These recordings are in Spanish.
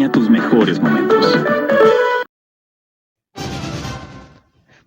acompaña tus mejores momentos.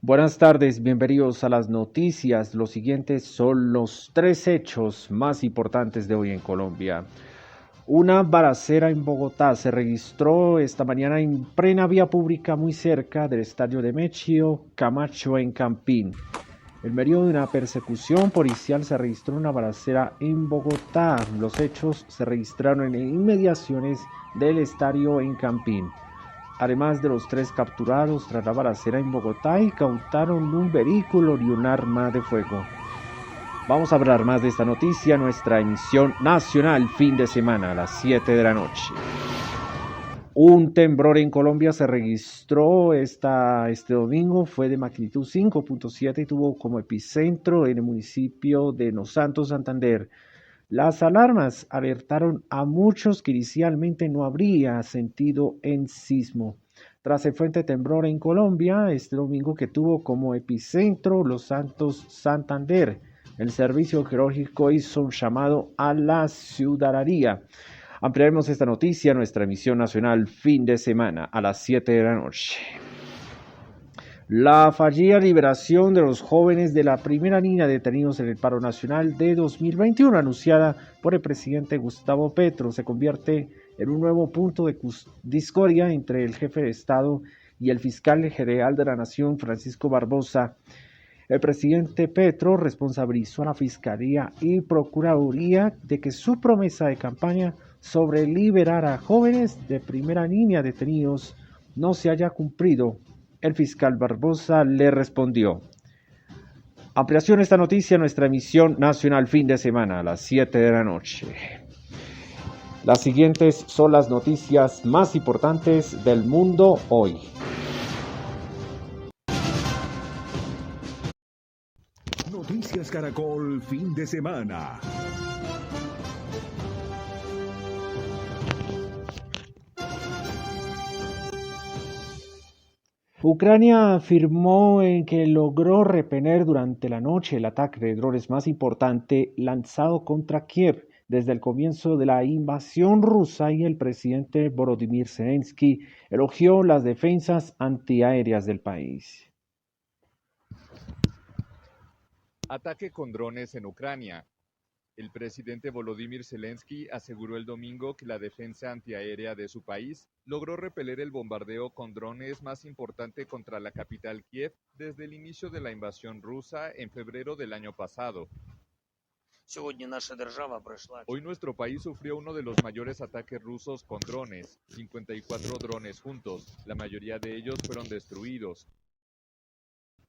Buenas tardes, bienvenidos a las noticias. Los siguientes son los 3 hechos más importantes de hoy en Colombia. Una balacera en Bogotá se registró esta mañana en plena vía pública muy cerca del estadio Nemesio Camacho en Campín. En medio de una persecución policial se registró una balacera en Bogotá. Los hechos se registraron en inmediaciones del estadio en Campín. Además de los 3 capturados tras la balacera en Bogotá, incautaron un vehículo y un arma de fuego. Vamos a hablar más de esta noticia en nuestra emisión nacional fin de semana a las 7 de la noche. Un temblor en Colombia se registró este domingo, fue de magnitud 5.7 y tuvo como epicentro en el municipio de Los Santos, Santander. Las alarmas alertaron a muchos que inicialmente no habría sentido en sismo. Tras el fuerte temblor en Colombia, este domingo que tuvo como epicentro Los Santos, Santander, el Servicio Geológico hizo un llamado a la ciudadanía. Ampliaremos esta noticia en nuestra emisión nacional fin de semana a las 7 de la noche. La fallida liberación de los jóvenes de la primera línea detenidos en el paro nacional de 2021, anunciada por el presidente Gustavo Petro, se convierte en un nuevo punto de discordia entre el jefe de Estado y el fiscal general de la Nación, Francisco Barbosa. El presidente Petro responsabilizó a la Fiscalía y Procuraduría de que su promesa de campaña sobre liberar a jóvenes de primera línea detenidos no se haya cumplido. El fiscal Barbosa le respondió. Ampliación de esta noticia en nuestra emisión nacional fin de semana a las 7 de la noche. Las siguientes son las noticias más importantes del mundo hoy. Noticias Caracol fin de semana. Ucrania afirmó en que logró repeler durante la noche el ataque de drones más importante lanzado contra Kiev desde el comienzo de la invasión rusa, y el presidente Volodymyr Zelensky elogió las defensas antiaéreas del país. Ataque con drones en Ucrania. El presidente Volodymyr Zelensky aseguró el domingo que la defensa antiaérea de su país logró repeler el bombardeo con drones más importante contra la capital Kiev desde el inicio de la invasión rusa en febrero del año pasado. Hoy nuestro país sufrió uno de los mayores ataques rusos con drones, 54 drones juntos, la mayoría de ellos fueron destruidos.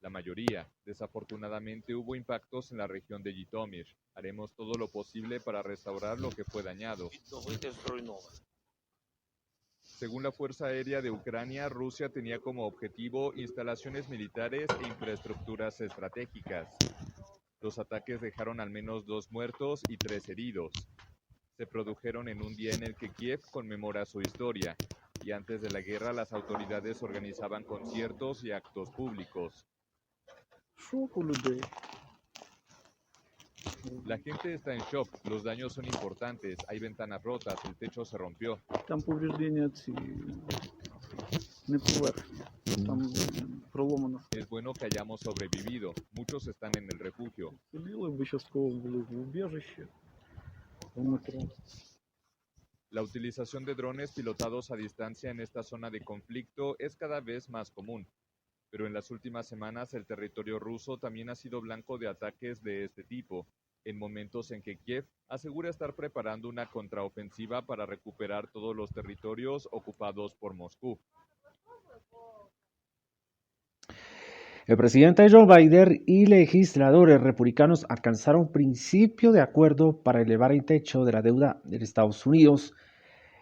La mayoría. Desafortunadamente hubo impactos en la región de Jitomir. Haremos todo lo posible para restaurar lo que fue dañado. Según la Fuerza Aérea de Ucrania, Rusia tenía como objetivo instalaciones militares e infraestructuras estratégicas. Los ataques dejaron al menos 2 muertos y 3 heridos. Se produjeron en un día en el que Kiev conmemora su historia, y antes de la guerra las autoridades organizaban conciertos y actos públicos. La gente está en shock, los daños son importantes, hay ventanas rotas, el techo se rompió. Es bueno que hayamos sobrevivido, muchos están en el refugio. La utilización de drones pilotados a distancia en esta zona de conflicto es cada vez más común. Pero en las últimas semanas el territorio ruso también ha sido blanco de ataques de este tipo, en momentos en que Kiev asegura estar preparando una contraofensiva para recuperar todos los territorios ocupados por Moscú. El presidente Joe Biden y legisladores republicanos alcanzaron un principio de acuerdo para elevar el techo de la deuda de Estados Unidos.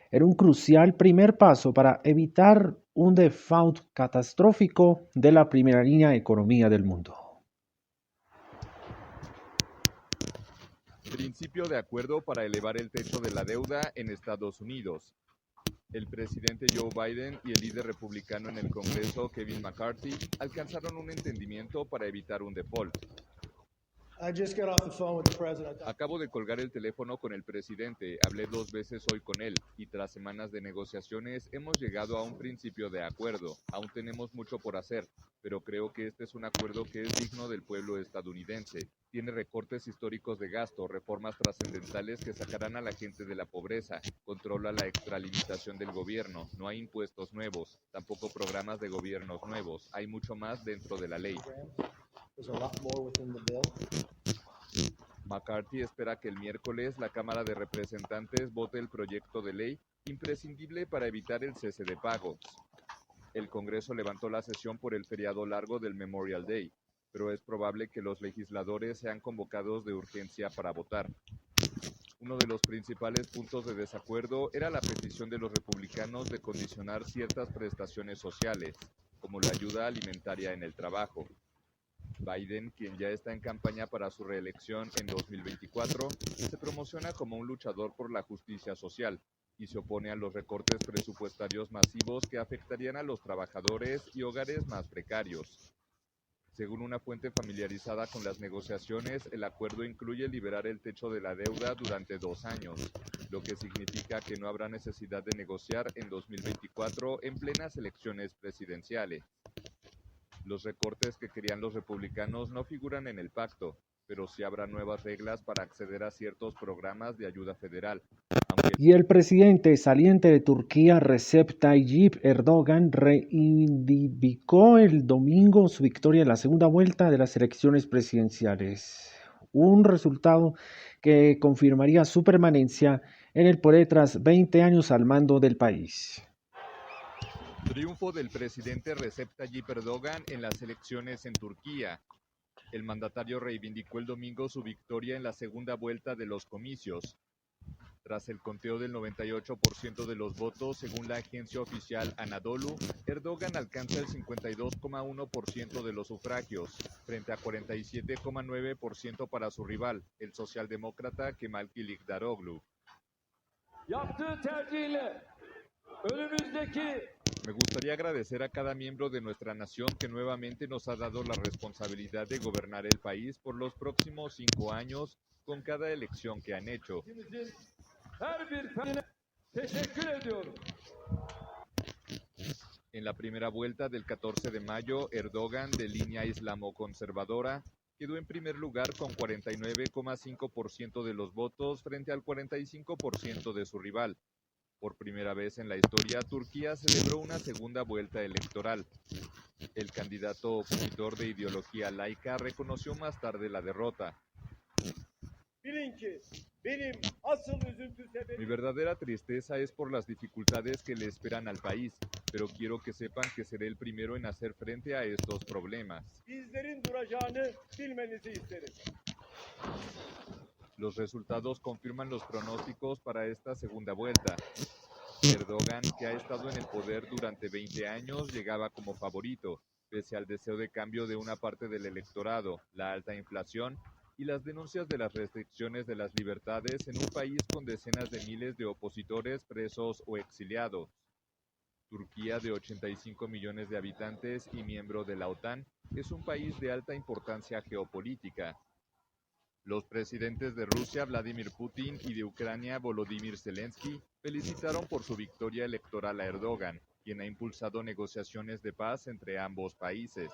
Era un crucial primer paso para evitar un default catastrófico de la primera línea de economía del mundo. Principio de acuerdo para elevar el techo de la deuda en Estados Unidos. El presidente Joe Biden y el líder republicano en el Congreso, Kevin McCarthy, alcanzaron un entendimiento para evitar un default. Acabo de colgar el teléfono con el presidente, hablé 2 veces hoy con él, y tras semanas de negociaciones hemos llegado a un principio de acuerdo. Aún tenemos mucho por hacer, pero creo que este es un acuerdo que es digno del pueblo estadounidense. Tiene recortes históricos de gasto, reformas trascendentales que sacarán a la gente de la pobreza, controla la extralimitación del gobierno, no hay impuestos nuevos, tampoco programas de gobiernos nuevos, hay mucho más dentro de la ley. McCarthy espera que el miércoles la Cámara de Representantes vote el proyecto de ley imprescindible para evitar el cese de pagos. El Congreso levantó la sesión por el feriado largo del Memorial Day, pero es probable que los legisladores sean convocados de urgencia para votar. Uno de los principales puntos de desacuerdo era la petición de los republicanos de condicionar ciertas prestaciones sociales, como la ayuda alimentaria en el trabajo. Biden, quien ya está en campaña para su reelección en 2024, se promociona como un luchador por la justicia social y se opone a los recortes presupuestarios masivos que afectarían a los trabajadores y hogares más precarios. Según una fuente familiarizada con las negociaciones, el acuerdo incluye liberar el techo de la deuda durante 2 años, lo que significa que no habrá necesidad de negociar en 2024 en plenas elecciones presidenciales. Los recortes que querían los republicanos no figuran en el pacto, pero sí habrá nuevas reglas para acceder a ciertos programas de ayuda federal. Y el presidente saliente de Turquía, Recep Tayyip Erdogan, reivindicó el domingo su victoria en la segunda vuelta de las elecciones presidenciales. Un resultado que confirmaría su permanencia en el poder tras 20 años al mando del país. Triunfo del presidente Recep Tayyip Erdogan en las elecciones en Turquía. El mandatario reivindicó el domingo su victoria en la segunda vuelta de los comicios. Tras el conteo del 98% de los votos, según la agencia oficial Anadolu, Erdogan alcanza el 52,1% de los sufragios, frente a 47,9% para su rival, el socialdemócrata Kemal Kılıçdaroğlu. Me gustaría agradecer a cada miembro de nuestra nación que nuevamente nos ha dado la responsabilidad de gobernar el país por los próximos 5 años con cada elección que han hecho. En la primera vuelta del 14 de mayo, Erdogan, de línea islamo-conservadora, quedó en primer lugar con 49,5% de los votos frente al 45% de su rival. Por primera vez en la historia, Turquía celebró una segunda vuelta electoral. El candidato opositor de ideología laica reconoció más tarde la derrota. Mi verdadera tristeza es por las dificultades que le esperan al país, pero quiero que sepan que seré el primero en hacer frente a estos problemas. Los resultados confirman los pronósticos para esta segunda vuelta. Erdogan, que ha estado en el poder durante 20 años, llegaba como favorito, pese al deseo de cambio de una parte del electorado, la alta inflación y las denuncias de las restricciones de las libertades en un país con decenas de miles de opositores presos o exiliados. Turquía, de 85 millones de habitantes y miembro de la OTAN, es un país de alta importancia geopolítica. Los presidentes de Rusia, Vladimir Putin, y de Ucrania, Volodymyr Zelensky, felicitaron por su victoria electoral a Erdogan, quien ha impulsado negociaciones de paz entre ambos países.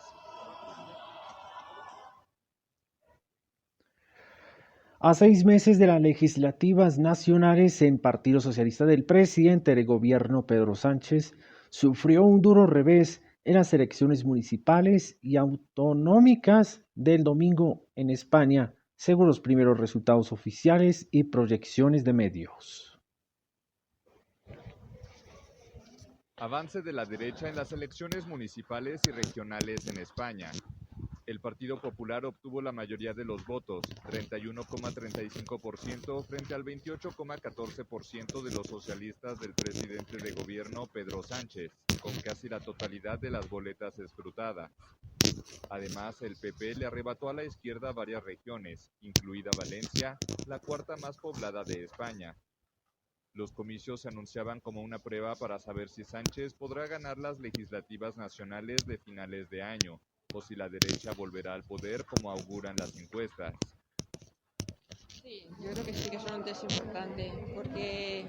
A 6 meses de las legislativas nacionales, el Partido Socialista del presidente de gobierno, Pedro Sánchez, sufrió un duro revés en las elecciones municipales y autonómicas del domingo en España, según los primeros resultados oficiales y proyecciones de medios. Avance de la derecha en las elecciones municipales y regionales en España. El Partido Popular obtuvo la mayoría de los votos, 31,35% frente al 28,14% de los socialistas del presidente de gobierno Pedro Sánchez, con casi la totalidad de las boletas escrutadas. Además, el PP le arrebató a la izquierda varias regiones, incluida Valencia, la cuarta más poblada de España. Los comicios se anunciaban como una prueba para saber si Sánchez podrá ganar las legislativas nacionales de finales de año, o si la derecha volverá al poder como auguran las encuestas. Sí, yo creo que sí que son un test importante, porque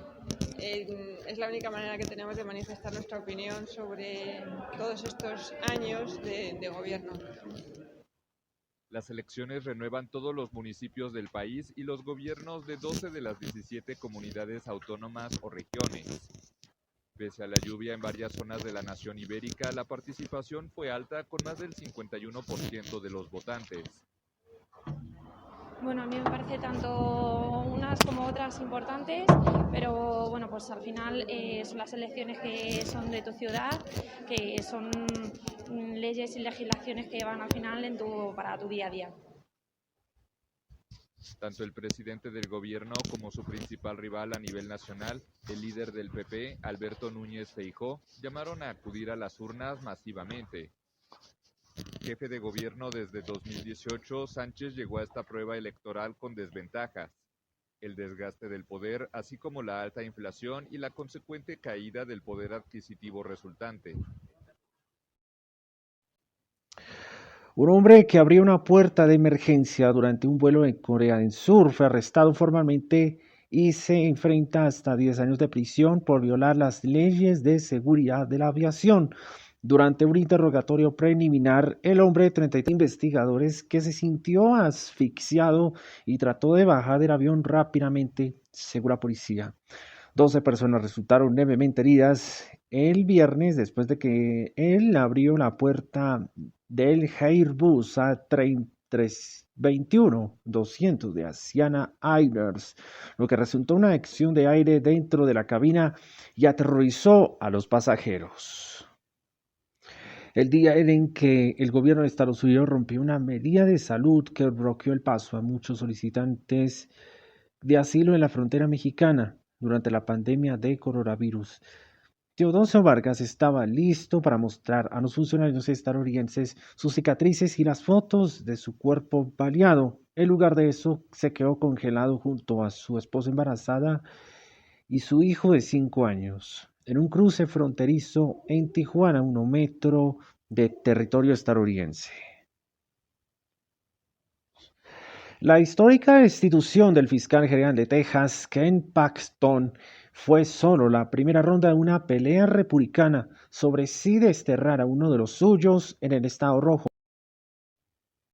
es la única manera que tenemos de manifestar nuestra opinión sobre todos estos años de gobierno. Las elecciones renuevan todos los municipios del país y los gobiernos de 12 de las 17 comunidades autónomas o regiones. Pese a la lluvia en varias zonas de la nación ibérica, la participación fue alta con más del 51% de los votantes. Bueno, a mí me parece tanto unas como otras importantes, pero bueno, pues al final son las elecciones que son de tu ciudad, que son leyes y legislaciones que van al final para tu día a día. Tanto el presidente del gobierno como su principal rival a nivel nacional, el líder del PP, Alberto Núñez Feijóo, llamaron a acudir a las urnas masivamente. Jefe de gobierno desde 2018, Sánchez llegó a esta prueba electoral con desventajas: el desgaste del poder, así como la alta inflación y la consecuente caída del poder adquisitivo resultante. Un hombre que abrió una puerta de emergencia durante un vuelo en Corea del Sur fue arrestado formalmente y se enfrenta hasta 10 años de prisión por violar las leyes de seguridad de la aviación. Durante un interrogatorio preliminar, el hombre de 33 investigadores que se sintió asfixiado y trató de bajar del avión rápidamente, según la policía. 12 personas resultaron levemente heridas el viernes después de que él abrió la puerta del Airbus A321-200 de Asiana Airlines, lo que resultó una acción de aire dentro de la cabina y aterrorizó a los pasajeros. El día en que el gobierno de Estados Unidos rompió una medida de salud que bloqueó el paso a muchos solicitantes de asilo en la frontera mexicana durante la pandemia de coronavirus. Teodosio Vargas estaba listo para mostrar a los funcionarios estadounidenses sus cicatrices y las fotos de su cuerpo baleado. En lugar de eso, se quedó congelado junto a su esposa embarazada y su hijo de 5 años, en un cruce fronterizo en Tijuana, 1 metro de territorio estadounidense. La histórica destitución del fiscal general de Texas, Ken Paxton, fue solo la primera ronda de una pelea republicana sobre si desterrar a uno de los suyos en el estado rojo.